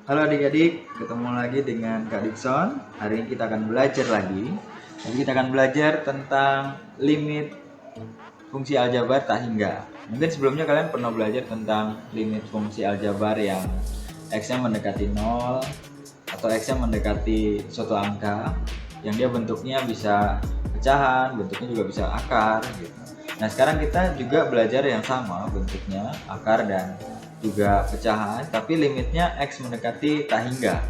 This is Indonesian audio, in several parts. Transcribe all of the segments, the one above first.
Halo adik-adik, ketemu lagi dengan Kak Dikson. Hari ini kita akan belajar lagi. Jadi kita akan belajar tentang limit fungsi aljabar tak hingga. Mungkin sebelumnya kalian pernah belajar tentang limit fungsi aljabar yang x-nya mendekati 0 atau x-nya mendekati suatu angka yang dia bentuknya bisa pecahan, bentuknya juga bisa akar gitu. Nah, sekarang kita juga belajar yang sama, bentuknya akar dan juga pecahan, tapi limitnya x mendekati tak hingga.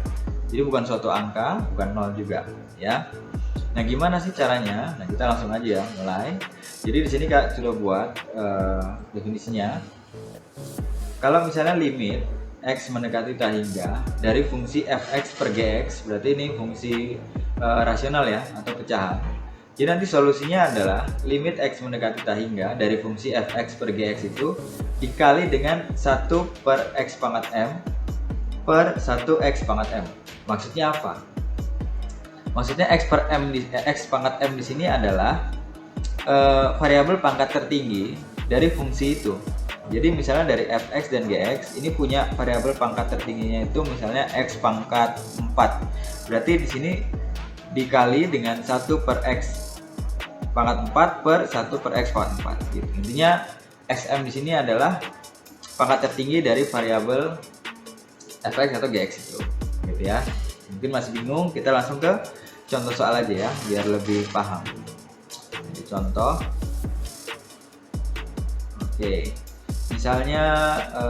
Jadi bukan suatu angka, bukan 0 juga, ya. Nah, gimana sih caranya? Nah, kita langsung aja ya mulai. Jadi di sini Kak sudah buat definisinya. Kalau misalnya limit x mendekati tak hingga dari fungsi fx per gx, berarti ini fungsi rasional ya atau pecahan. Jadi nanti solusinya adalah limit x mendekati tak hingga dari fungsi fx per gx itu dikali dengan 1 per x pangkat m per 1x pangkat m. Maksudnya apa? Maksudnya x pangkat m di sini adalah variabel pangkat tertinggi dari fungsi itu. Jadi misalnya dari fx dan gx ini punya variabel pangkat tertingginya itu misalnya x pangkat 4. Berarti di sini dikali dengan 1 per x pangkat 4 per 1 per x pangkat 4 gitu. Intinya xm di sini adalah pangkat tertinggi dari variabel fx atau gx itu gitu ya. Mungkin masih bingung, kita langsung ke contoh soal aja ya biar lebih paham. Jadi contoh, oke, misalnya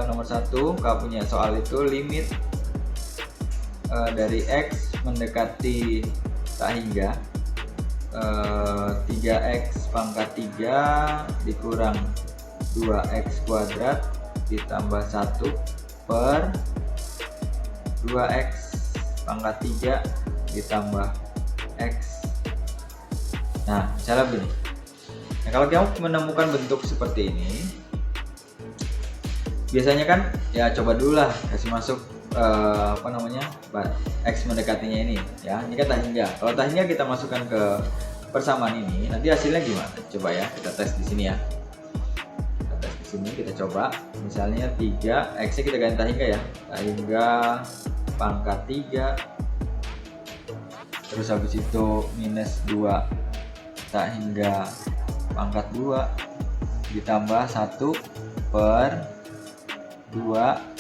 nomor 1 kau punya soal itu limit dari x mendekati tak hingga 3x pangkat 3 dikurang 2x kuadrat ditambah 1 per 2x pangkat 3 ditambah x. Nah, cara begini. Nah, kalau kamu menemukan bentuk seperti ini, biasanya kan ya coba dulu lah kasih masuk x mendekatinya ini ya. Ini kan tak hingga. Kalau tak hingga kita masukkan ke persamaan ini, nanti hasilnya gimana? Coba ya kita tes di sini ya. Kita tes di sini, kita coba. Misalnya 3, x-nya kita ganti tak hingga ya. Tak hingga pangkat 3. Terus habis itu minus 2 tak hingga pangkat 2 ditambah 1 per 2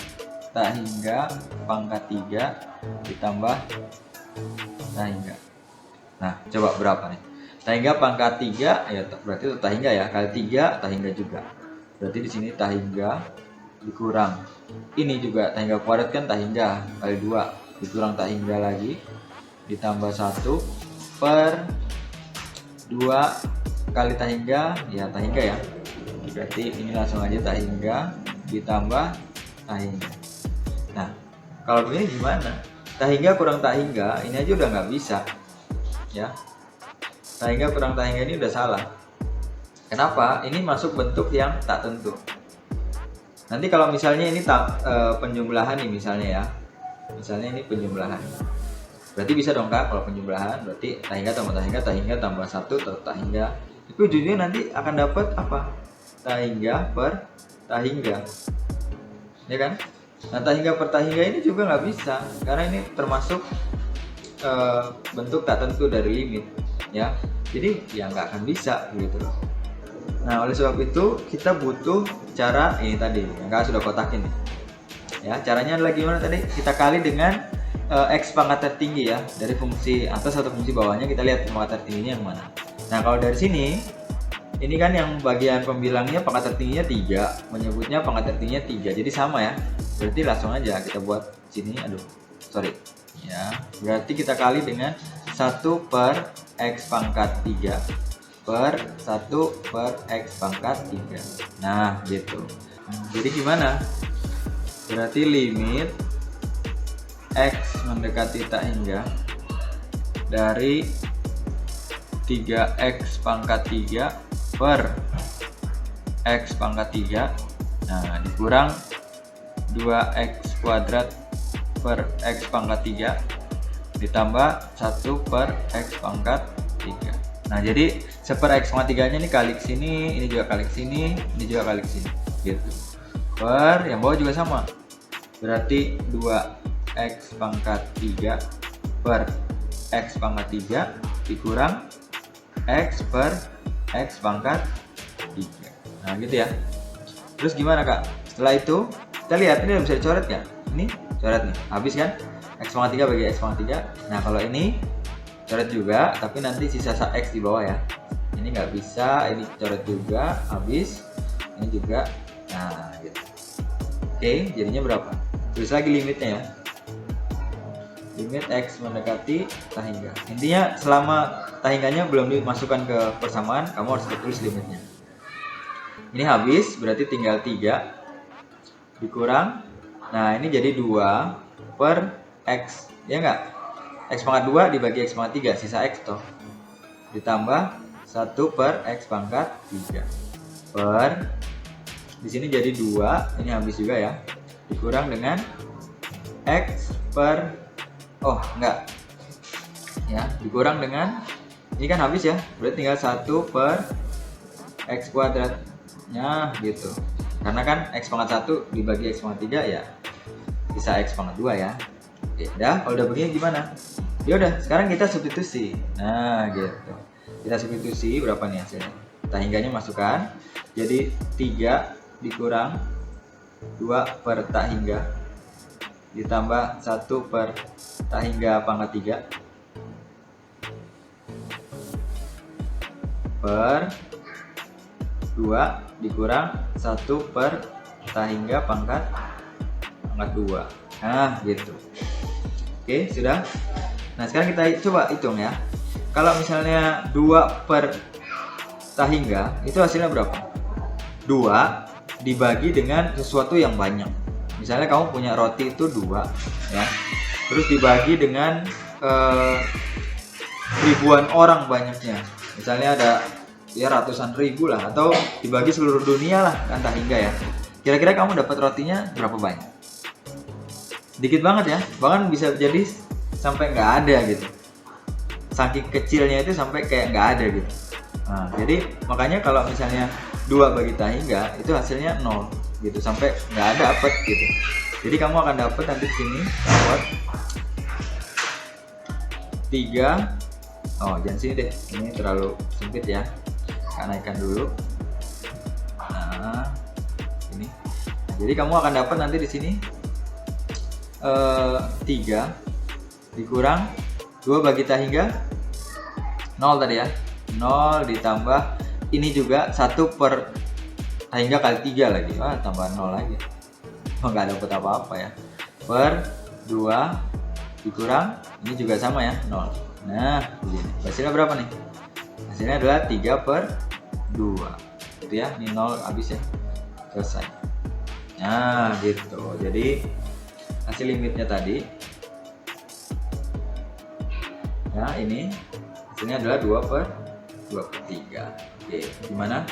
tak hingga pangkat 3 ditambah tak hingga. Nah, coba berapa nih? Tak hingga pangkat 3 ya berarti itu tak hingga ya, kali 3 tak hingga juga. Berarti di sini tak hingga dikurang. Ini juga tak hingga kuadrat kan tak hingga kali 2 dikurang tak hingga lagi ditambah 1 per 2 kali tak hingga ya tak hingga ya. Berarti ini langsung aja tak hingga ditambah tak hingga. Nah, kalau begini gimana? Tak hingga kurang tak hingga, ini aja udah nggak bisa, ya. Tak hingga kurang tak hingga ini udah salah. Kenapa? Ini masuk bentuk yang tak tentu. Nanti kalau misalnya ini penjumlahan nih misalnya ya, misalnya ini penjumlahan. Berarti bisa dong Kak, kalau penjumlahan berarti tak hingga tambah 1 atau tak hingga. Itu ujungnya nanti akan dapat apa? Tak hingga per tak hingga. Ya kan? Nah, tak hingga per tak hingga ini juga nggak bisa karena ini termasuk bentuk tak tentu dari limit ya. Jadi ya nggak akan bisa gitu loh. Nah, oleh sebab itu kita butuh cara ini tadi yang Kak sudah kotakin nih. Ya, caranya adalah gimana tadi? Kita kali dengan x pangkat tertinggi ya dari fungsi atas atau fungsi bawahnya, kita lihat pangkat tertingginya yang mana. Nah, kalau dari sini ini kan yang bagian pembilangnya pangkat tertingginya 3, menyebutnya pangkat tertingginya 3, jadi sama ya. Berarti langsung aja kita buat sini, ya, berarti kita kali dengan 1 per x pangkat 3 per 1 per x pangkat 3. Nah gitu. Jadi gimana? Berarti limit x mendekati tak hingga dari 3x pangkat 3 per x pangkat 3, nah dikurang 2x kuadrat per x pangkat 3 ditambah 1 per x pangkat 3. Nah jadi 1 per x pangkat 3 nya ini kali ke sini, ini juga kali ke sini, ini juga kali ke sini gitu. Per yang bawah juga sama, berarti 2 X pangkat 3 per X pangkat 3 dikurang X per X pangkat 3. Nah gitu ya. Terus gimana Kak? Setelah itu kita lihat ini bisa dicoret nggak? Ini coret nih, habis kan? X pangkat 3 bagi X pangkat 3. Nah kalau ini coret juga, tapi nanti sisa X di bawah ya. Ini nggak bisa, ini coret juga, habis. Ini juga, nah gitu. Oke, jadinya berapa? Tulis lagi limitnya ya. Limit X mendekati tahingga. Intinya selama tahingganya belum dimasukkan ke persamaan, kamu harus tulis limitnya. Ini habis, berarti tinggal 3 dikurang. Nah ini jadi 2 per X, ya enggak? X pangkat 2 dibagi X pangkat 3, sisa X toh. Ditambah 1 per X pangkat 3 per, di sini jadi 2, ini habis juga ya. Dikurang dengan X per, oh enggak ya, dikurang dengan, ini kan habis ya, berarti tinggal 1 per X kuadratnya gitu, karena kan X pangkat 1 dibagi X pangkat 3 ya bisa X pangkat 2 ya. Oke, kalau udah begini gimana? Ya udah, sekarang kita substitusi. Nah gitu, kita substitusi berapa nih hasilnya? Tahingganya masukkan, jadi 3 dikurang 2 per tahingga ditambah 1 per tahingga pangkat 3 per 2 dikurang 1 per tahingga pangkat 2. Nah gitu. Oke, sudah. Nah sekarang kita coba hitung ya. Kalau misalnya 2 per tahingga itu hasilnya berapa? 2 dibagi dengan sesuatu yang banyak. Misalnya kamu punya roti itu 2 ya, terus dibagi dengan ribuan orang banyaknya, misalnya ada ya ratusan ribu lah, atau dibagi seluruh dunia lah kan tahingga ya. Kira-kira kamu dapat rotinya berapa banyak? Dikit banget ya, bahkan bisa jadi sampai nggak ada gitu, saking kecilnya itu sampai kayak nggak ada gitu. Nah, jadi makanya kalau misalnya 2 bagi tahingga itu hasilnya 0 gitu, sampai nggak dapet gitu. Jadi kamu akan dapat nanti sini dapat 3. Oh jangan sini deh, ini terlalu sempit ya, kita naikkan dulu. Nah ini, nah, jadi kamu akan dapat nanti di sini 3 dikurang 2 bagi tahingga 0 tadi ya, 0 ditambah ini juga 1 per tahingga kali 3 lagi, wah tambah 0 lagi, oh, nggak dapet apa-apa ya, per 2 dikurang ini juga sama ya 0. Nah begini, hasilnya berapa nih? Hasilnya adalah 3 per 2 gitu ya, ini 0 habis ya, selesai. Nah gitu, jadi hasil limitnya tadi ya, ini hasilnya adalah 2 per 3. Oke, gimana?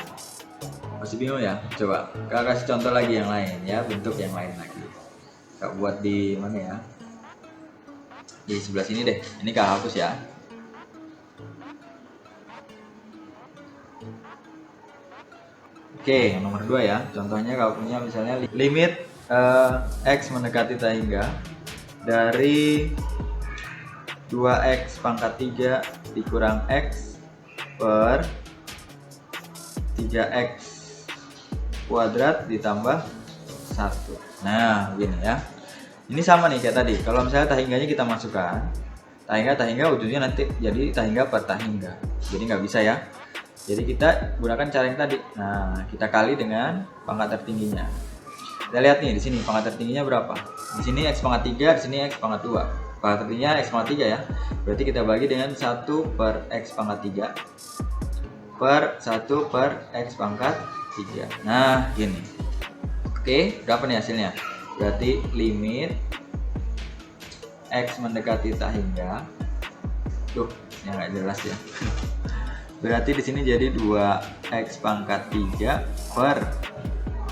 Masih bingung ya? Coba Kak kasih contoh lagi yang lain ya, bentuk yang lain lagi. Kak buat di mana ya? Di sebelah sini deh. Ini Kak hapus ya. Oke, yang nomor 2 ya. Contohnya kalau punya misalnya limit X mendekati tahingga dari 2X pangkat 3 dikurang X per 3X kuadrat ditambah 1. Nah begini ya, ini sama nih kayak tadi. Kalau misalnya tahingganya kita masukkan, tahingga ujungnya nanti jadi tahingga per tahingga, jadi nggak bisa ya. Jadi kita gunakan cara yang tadi. Nah kita kali dengan pangkat tertingginya. Kita lihat nih di sini pangkat tertingginya berapa. Di sini X pangkat 3, di sini X pangkat 2. Pangkat tertingginya X pangkat 3 ya. Berarti kita bagi dengan 1 per X pangkat 3 per 1 per X pangkat 3. Nah gini. Oke, berapa nih hasilnya? Berarti limit X mendekati tahingga. Tuh, ya nggak jelas ya. Berarti di sini jadi 2X pangkat 3 per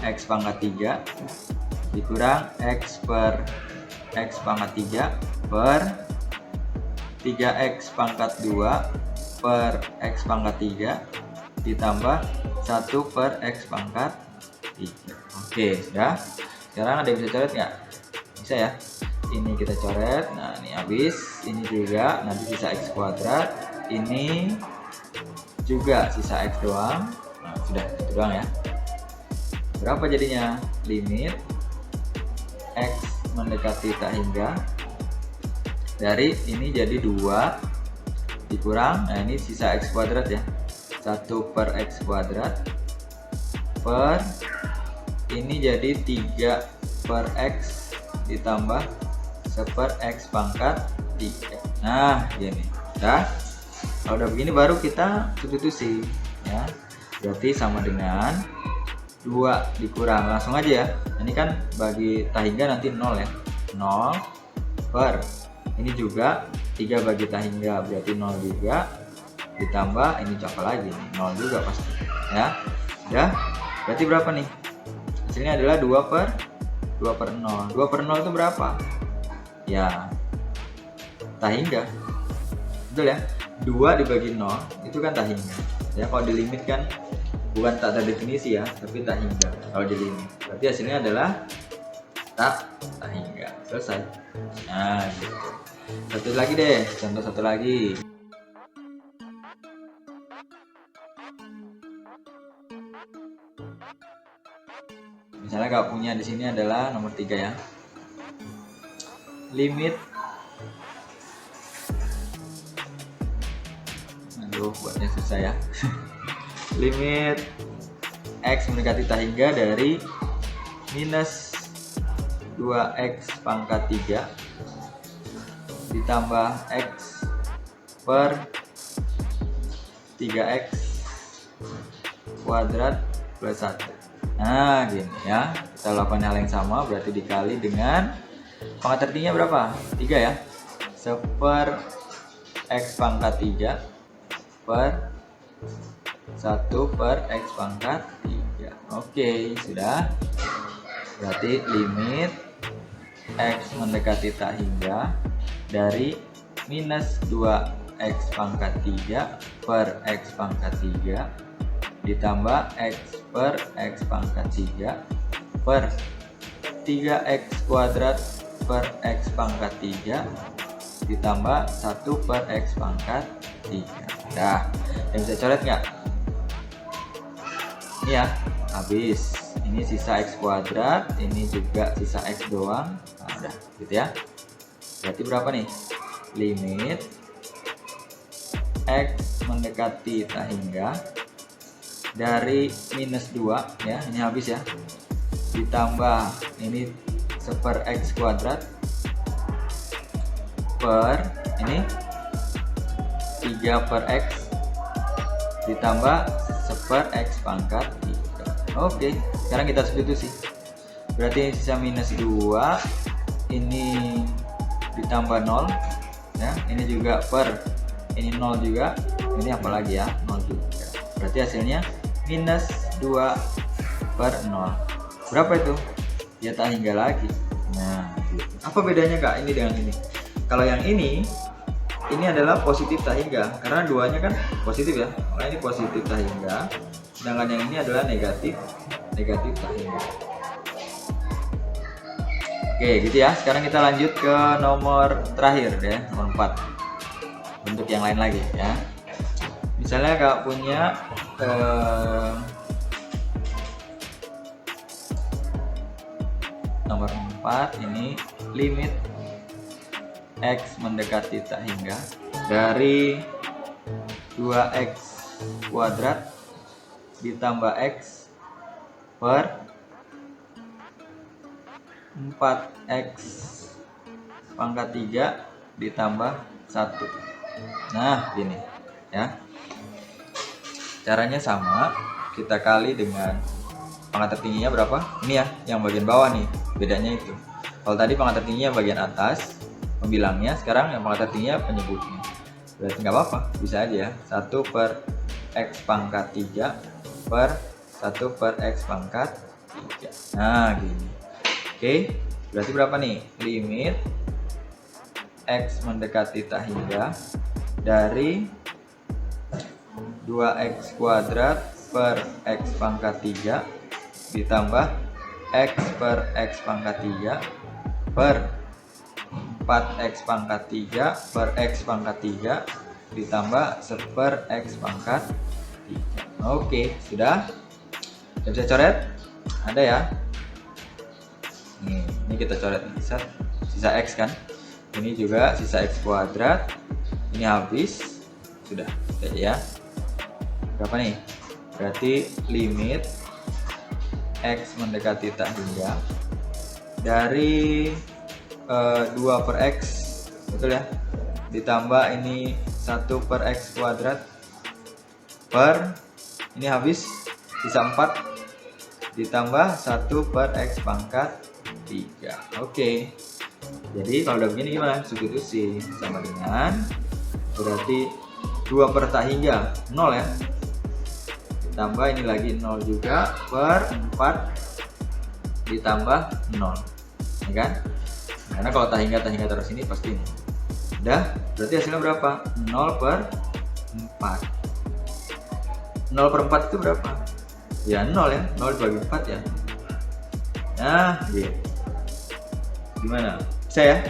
X pangkat 3 dikurang X per X pangkat 3 per 3X pangkat 2 per X pangkat 3 ditambah 1 per X pangkat 3. Oke, sudah. Sekarang ada yang bisa coret nggak? Bisa ya. ini kita coret. Nah ini habis, ini juga nanti sisa x kuadrat, ini juga sisa x doang. Nah sudah itu doang ya. Berapa jadinya? Limit x mendekati tak hingga dari ini jadi 2 dikurang, nah ini sisa x kuadrat ya, 1 per x kuadrat per ini jadi 3 per x ditambah 1 per x pangkat 3. Nah gini udah. Kalau udah begini baru kita substitusi ya, berarti sama dengan 2 dikurang, langsung aja ya, ini kan bagi tak hingga nanti 0 ya, 0 per ini juga 3 bagi tak hingga berarti 0 juga, ditambah ini coba lagi nih 0 juga pasti ya. Udah, berarti berapa nih hasilnya? Adalah 2 per 0. 2 per 0 itu berapa ya? Tak hingga, betul ya, 2 dibagi 0 itu kan tak hingga ya. Kalau di limit kan bukan tak terdefinisi ya, tapi tak hingga kalau di limit, berarti hasilnya adalah tak hingga. Selesai. Nah gitu. Satu lagi deh, contoh satu lagi. Misalnya kalau punya di sini adalah nomor 3 ya. Limit buatnya susah ya. Limit x mendekati tak hingga dari minus 2x pangkat 3 ditambah x per 3x kuadrat plus 1. Nah gini ya, kita lakukan hal yang sama, berarti dikali dengan pangkat tertingginya berapa? 3 ya, 1 per x pangkat 3 per 1 per x pangkat 3. Oke, sudah. Berarti limit x mendekati tak hingga dari minus 2x pangkat 3 per x pangkat 3 ditambah x per x pangkat 3 per 3x kuadrat per x pangkat 3 ditambah 1 per x pangkat 3. Nah, yang bisa coret nggak? Ini ya, habis. Ini sisa x kuadrat, ini juga sisa x doang. Nah, udah gitu ya. Berarti berapa nih? Limit x mendekati tak hingga dari minus 2 ya, ini habis ya, ditambah ini 1 per x kuadrat per ini 3 per x ditambah 1 per x pangkat 3. Oke, sekarang kita substitusi. Berarti sisa minus 2, ini ditambah 0 ya, ini juga per ini 0 juga, ini apalagi ya, 0 juga. Berarti hasilnya minus 2 per 0. Berapa itu? Ya tak hingga lagi. Nah gitu. Apa bedanya kak ini dengan ini? Kalau yang ini adalah positif tak hingga, karena duanya kan positif ya, makanya ini positif tak hingga. Sedangkan yang ini adalah negatif tak hingga. Oke gitu ya. Sekarang kita lanjut ke nomor terakhir ya, nomor 4. Bentuk yang lain lagi ya. Misalnya kak punya nomor 4 ini limit x mendekati tak hingga dari 2x kuadrat ditambah x per 4x pangkat 3 ditambah 1. Nah gini ya, caranya sama, kita kali dengan pangkat tertingginya berapa, ini ya yang bagian bawah nih, bedanya itu. Kalau tadi pangkat tertingginya bagian atas pembilangnya, sekarang yang pangkat tertingginya penyebutnya. Berarti nggak apa-apa, bisa aja ya, 1 per x pangkat 3 per 1 per x pangkat 3. Nah gini. Oke, berarti berapa nih? Limit x mendekati tak hingga dari 2x kuadrat per x pangkat 3 ditambah x per x pangkat 3 per 4x pangkat 3 per x pangkat 3 ditambah 1 x pangkat 3. Oke, sudah? Kita bisa coret? Ada ya? Ini kita coret nih, sisa x kan? Ini juga sisa x kuadrat. Ini habis. Sudah, ya. Berapa nih? Berarti limit x mendekati tak hingga dari 2 per x, betul ya, ditambah ini 1 per x kuadrat per ini habis sisa 4 ditambah 1 per x pangkat 3. Oke, jadi kalau udah begini gimana? Substitusi sama dengan berarti 2 per tak hingga 0 ya, ditambah ini lagi 0 juga per 4 ditambah 0, ini kan? Karena kalau tak hingga terus ini pasti ini. Udah, berarti hasilnya berapa? 0 per 4. 0 per 4 itu berapa? Ya 0 ya, 0 dibagi 4 ya. Nah, gitu. Gimana? Bisa ya?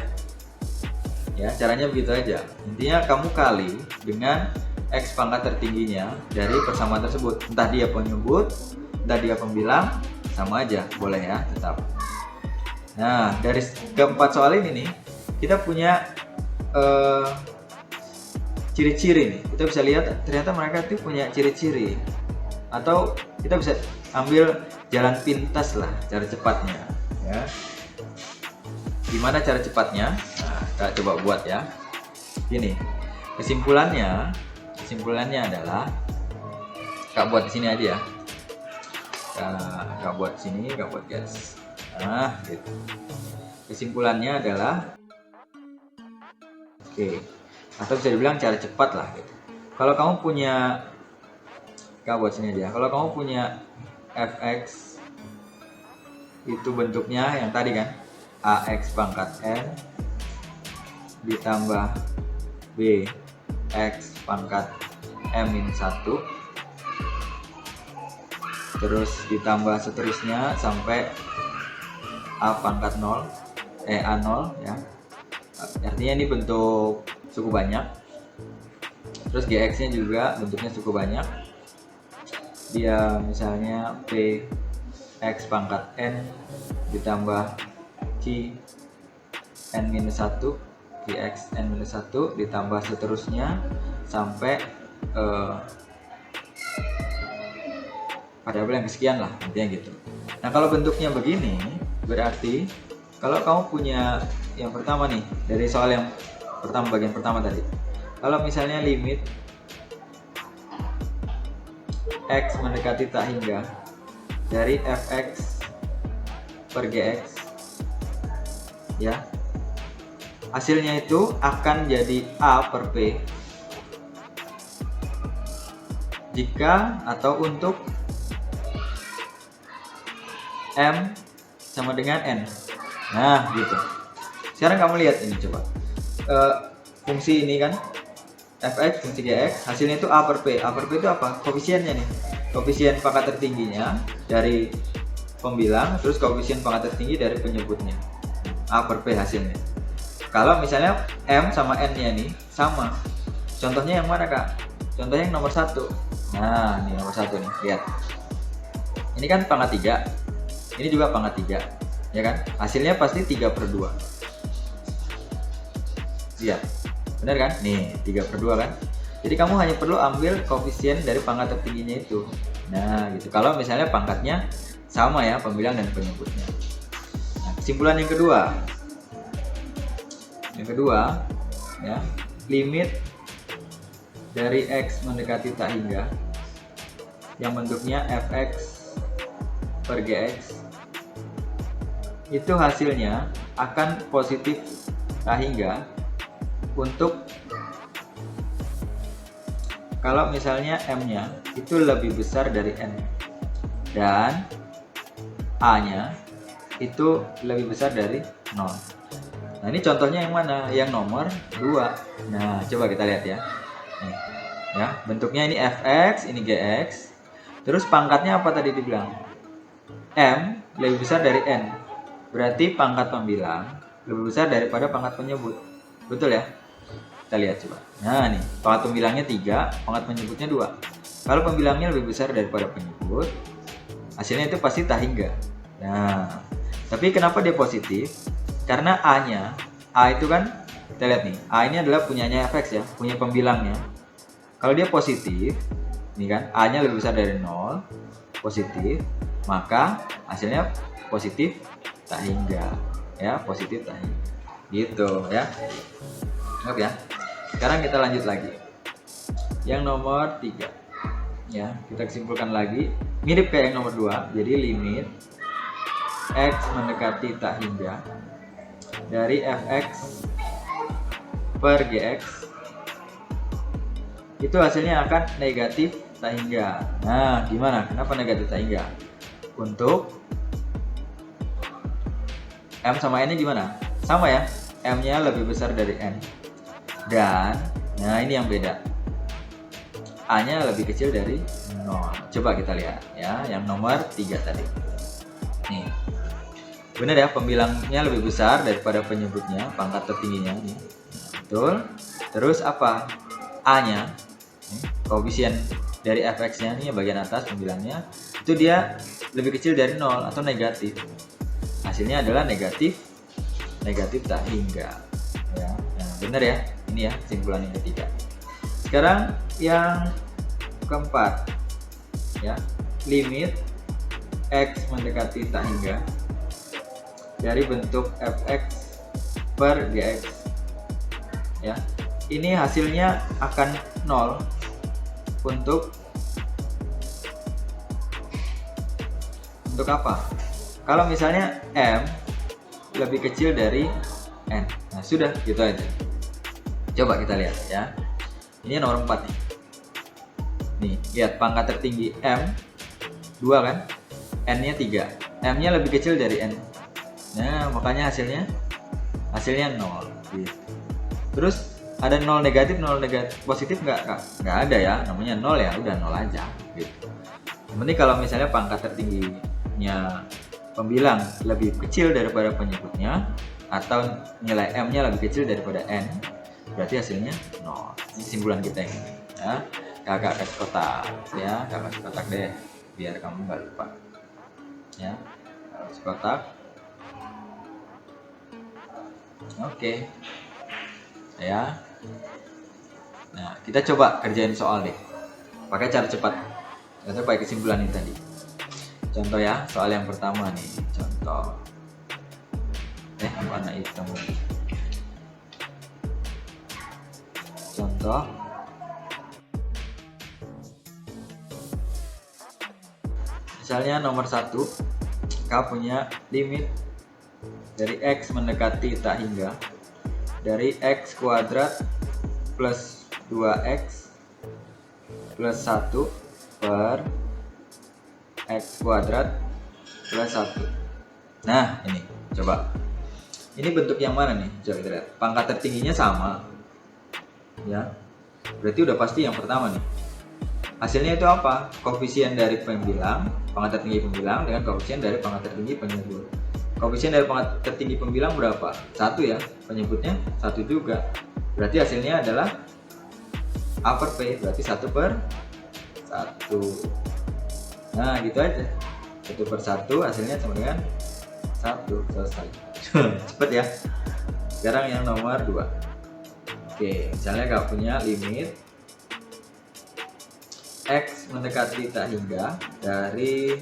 Ya, caranya begitu aja. Intinya kamu kali dengan x pangkat tertingginya dari persamaan tersebut. Entah dia penyebut, entah dia pembilang, sama aja, boleh ya, tetap. Nah, dari keempat soal ini nih, kita punya ciri-ciri nih. Kita bisa lihat ternyata mereka tuh punya ciri-ciri. Atau kita bisa ambil jalan pintas lah, cara cepatnya. Ya. Gimana cara cepatnya? Nah, kita coba buat ya. Gini, kesimpulannya adalah, Kak buat di sini aja ya. Kak buat sini, Kak buat gas. Nah, gitu. Kesimpulannya adalah atau bisa dibilang cara cepat lah gitu. Kalau kamu punya, Kak buat sini aja. Kalau kamu punya fx itu bentuknya yang tadi kan, ax pangkat n ditambah bx pangkat m-1 terus ditambah seterusnya sampai a pangkat 0 a0 ya. Artinya ini bentuk suku banyak. Terus gx nya juga bentuknya suku banyak. Dia misalnya p x pangkat n ditambah q n-1 qx n-1 ditambah seterusnya sampai variabel yang kesekian lah, intinya gitu. Nah, kalau bentuknya begini berarti kalau kamu punya yang pertama nih, dari soal yang pertama, bagian pertama tadi, kalau misalnya limit x mendekati tak hingga dari fx per gx ya, hasilnya itu akan jadi a per p jika atau untuk m sama dengan n. Nah, gitu. Sekarang kamu lihat ini coba. Fungsi ini kan fx, fungsi gx, hasilnya itu a per p. A per p itu apa? Koefisiennya nih. Koefisien pangkat tertingginya dari pembilang, terus koefisien pangkat tertinggi dari penyebutnya. A per p hasilnya. Kalau misalnya m sama n-nya nih sama. Contohnya yang mana, Kak? Contohnya yang nomor 1. Nah, ini nomor 1 nih, lihat. Ini kan pangkat 3. Ini juga pangkat 3, ya kan? Hasilnya pasti 3 per 2. Lihat, benar kan? Nih, 3 per 2 kan? Jadi kamu hanya perlu ambil koefisien dari pangkat tertingginya itu. Nah, gitu. Kalau misalnya pangkatnya sama ya, pembilang dan penyebutnya. Nah, kesimpulan yang kedua. Yang kedua, ya, limit dari x mendekati tak hingga yang bentuknya fx per gx itu hasilnya akan positif tak hingga untuk kalau misalnya m-nya itu lebih besar dari n dan a-nya itu lebih besar dari 0. Nah, ini contohnya yang mana? Yang nomor 2. Nah, coba kita lihat ya. Nih, ya, bentuknya ini fx, ini gx. Terus pangkatnya apa tadi dibilang? M lebih besar dari n. Berarti pangkat pembilang lebih besar daripada pangkat penyebut. Betul ya? Kita lihat coba. Nah nih, pangkat pembilangnya 3, pangkat penyebutnya 2. Kalau pembilangnya lebih besar daripada penyebut, hasilnya itu pasti tak hingga. Nah, tapi kenapa dia positif? Karena A itu kan, kita lihat nih, A ini adalah punyanya fx ya, punya pembilangnya. Kalau dia positif, ini kan, A-nya lebih besar dari 0, positif, maka hasilnya positif tak hingga. Ya, positif tak hingga. Gitu ya. Anggap ya. Sekarang kita lanjut lagi. Yang nomor 3. Ya, kita kesimpulkan lagi. Mirip kayak yang nomor 2. Jadi limit x mendekati tak hingga dari fx per gx itu hasilnya akan negatif tak hingga. Nah, gimana? Kenapa negatif tak hingga? Untuk M sama N nya gimana? Sama ya, M nya lebih besar dari N. Dan, nah ini yang beda, A nya lebih kecil dari 0. Coba kita lihat ya, yang nomor 3 tadi. Nih, bener ya, pembilangnya lebih besar daripada penyebutnya, pangkat tertingginya nih. Betul. Terus apa? A nya, koefisien dari fx nya nih bagian atas pembilangnya, itu dia lebih kecil dari 0 atau negatif. Hasilnya adalah negatif tak hingga ya. Nah, bener ya, ini ya kesimpulan yang ketiga. Sekarang yang keempat ya, limit x mendekati tak hingga dari bentuk fx per gx ya. Ini hasilnya akan 0 untuk apa? Kalau misalnya M lebih kecil dari N. Nah, sudah gitu aja. Coba kita lihat ya. Ini nomor 4 nih. Nih, lihat pangkat tertinggi M 2 kan? N-nya 3. M-nya lebih kecil dari N. Nah, makanya hasilnya 0 gitu. Terus ada 0 negatif, 0 positif nggak, Kak? Nggak ada ya, namanya 0 ya, udah 0 aja gitu. Yang penting kalau misalnya pangkat tertingginya pembilang lebih kecil daripada penyebutnya atau nilai M-nya lebih kecil daripada N, berarti hasilnya 0. Ini kesimpulan kita ini ya. Kakak kasih kotak ya, kakak kasih kotak deh biar kamu nggak lupa ya. Kasih kotak. Oke. Ya. Nah, kita coba kerjain soal deh. Pakai cara cepat. Atau pakai kesimpulan ini tadi. Contoh ya, soal yang pertama nih. Contoh. Warna hitam. Contoh. Misalnya nomor 1, K punya limit dari X mendekati tak hingga dari X kuadrat plus 2X plus 1 per X kuadrat plus 1. Nah ini, coba. Ini bentuk yang mana nih? Coba kita lihat. Pangkat tertingginya sama ya, berarti udah pasti yang pertama nih. Hasilnya itu apa? Koefisien dari pembilang, pangkat tertinggi pembilang dengan koefisien dari pangkat tertinggi penyebut. Koefisien dari pangkat tertinggi pembilang berapa? 1 ya, penyebutnya 1 juga. Berarti hasilnya adalah A per P, berarti 1 per 1. Nah gitu aja, 1 per 1 hasilnya sama dengan 1, selesai. Cepet ya. Sekarang yang nomor 2. Oke, misalnya Kak punya limit X mendekati tak hingga dari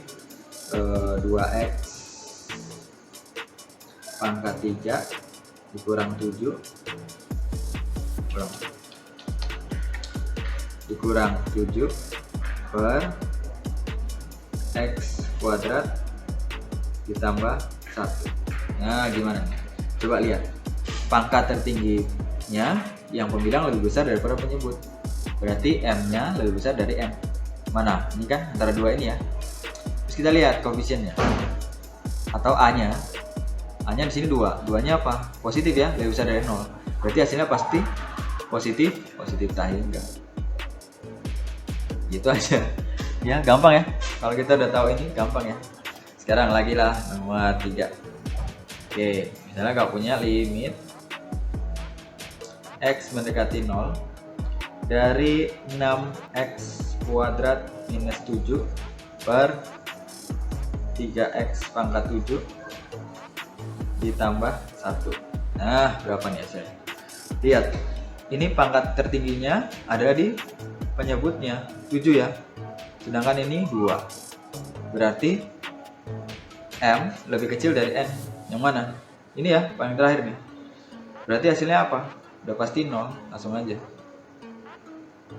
2X pangkat 3 dikurang 7 dikurang 7 per X kuadrat ditambah 1. Nah gimana nih? Coba lihat, pangkat tertingginya yang pembilang lebih besar daripada penyebut, berarti M nya lebih besar dari M. Mana? Ini kan antara dua ini ya. Terus kita lihat koefisiennya atau A nya di sini 2 nya apa? Positif ya, lebih besar dari 0, berarti hasilnya pasti positif tak hingga. Gitu aja ya, gampang ya. Kalau kita udah tahu ini gampang ya. Sekarang lagi lah nomor 3. Oke. Misalnya nggak punya limit X mendekati 0 dari 6X kuadrat minus 7 per 3X pangkat 7 ditambah 1. Nah, berapa nih hasilnya? Lihat, ini pangkat tertingginya ada di penyebutnya 7 ya, sedangkan ini 2. Berarti M lebih kecil dari N. Yang mana? Ini ya, paling terakhir nih. Berarti hasilnya apa? Udah pasti 0, langsung aja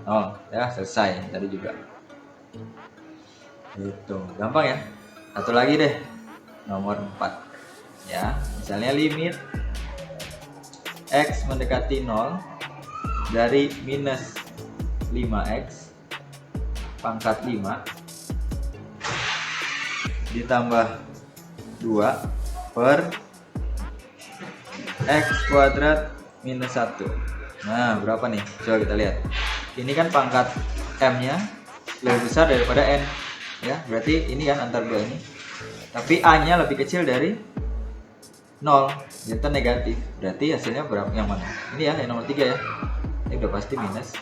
0 ya, selesai tadi juga. Gitu, gampang ya. Satu lagi deh, nomor 4 ya. Misalnya limit X mendekati 0 dari minus 5X pangkat 5 ditambah 2 per X kuadrat minus 1. Nah, berapa nih? Coba kita lihat. Ini kan pangkat M-nya lebih besar daripada N. Ya, berarti ini kan antar dua ini. Tapi A-nya lebih kecil dari 0. Jadi negatif. Berarti hasilnya berapa? Yang mana? Ini ya, yang nomor 3 ya. Ini udah pasti minus.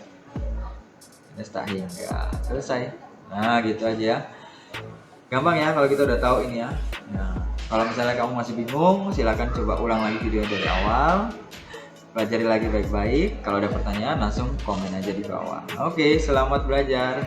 Minus tak hingga. Selesai. Nah, gitu aja ya. Gampang ya kalau kita udah tahu ini ya. Nah, kalau misalnya kamu masih bingung, silahkan coba ulang lagi video dari awal. Pelajari lagi baik-baik. Kalau ada pertanyaan langsung komen aja di bawah. Oke, selamat belajar.